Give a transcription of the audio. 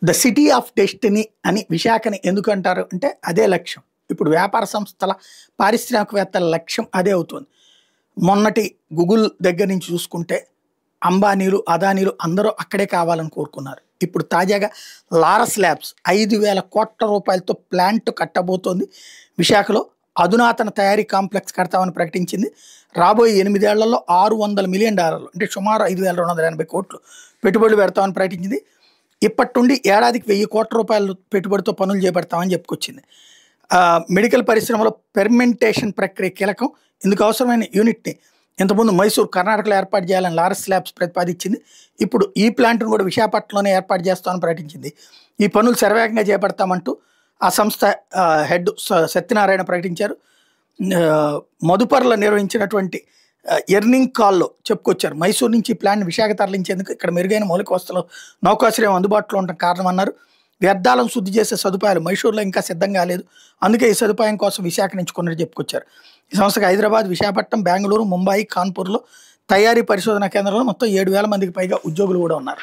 The city of destiny అని విశాఖని ఎందుకు అంటారు అంటే అదే లక్ష్యం. ఇప్పుడు వ్యాపార సంస్థల పారిశ్రామికవేత్తల లక్ష్యం అదే అవుతుంది. మొన్నటి గూగుల్ దగ్గర నుంచి చూసుకుంటే అంబానీలు, అదానీలు అందరూ అక్కడే కావాలని కోరుకున్నారు. ఇప్పుడు తాజాగా లారస్ ల్యాబ్స్ 5,000 కోట్ల రూపాయలతో ప్లాంట్ కట్టబోతోంది. విశాఖలో అధునాతన తయారీ కాంప్లెక్స్ కడతామని ప్రకటించింది. రాబోయే 8 ఏళ్లలో $600 మిలియన్ అంటే సుమారు 5,280 కోట్లు పెట్టుబడులు పెడతామని ప్రకటించింది. ఇప్పటి నుండి ఏడాదికి 1,000 కోట్ల రూపాయలు పెట్టుబడితో పనులు చేపడతామని చెప్పుకొచ్చింది. మెడికల్ పరిశ్రమలో ఫెర్మెంటేషన్ ప్రక్రియ కీలకం. ఇందుకు అవసరమైన యూనిట్ని ఇంతకుముందు మైసూర్, కర్ణాటకలో ఏర్పాటు చేయాలని లారస్ ల్యాబ్స్ ప్రతిపాదించింది. ఇప్పుడు ఈ ప్లాంట్ను కూడా విశాఖపట్నంలోనే ఏర్పాటు చేస్తామని ప్రకటించింది. ఈ పనులు శరవేగంగా చేపడతామంటూ ఆ సంస్థ హెడ్ సత్యనారాయణ ప్రకటించారు. మధుపర్లో నిర్వహించినటువంటి ఎర్నింగ్ కాల్లో చెప్పుకొచ్చారు. మైసూర్ నుంచి ఈ ప్లాంట్ విశాఖ తరలించేందుకు ఇక్కడ మెరుగైన మౌలిక వసతులు, నౌకాశ్రయం అందుబాటులో ఉండడం కారణమన్నారు. వ్యర్థాలను శుద్ధి చేసే సదుపాయాలు మైసూర్లో ఇంకా సిద్ధం కాలేదు, అందుకే ఈ సదుపాయం కోసం విశాఖ ఎంచుకున్నట్టు చెప్పుకొచ్చారు. ఈ సంస్థకు హైదరాబాద్, విశాఖపట్నం, బెంగళూరు, ముంబై, కాన్పూర్లో తయారీ పరిశోధన కేంద్రంలో మొత్తం 7,000 మందికి పైగా ఉద్యోగులు కూడా ఉన్నారు.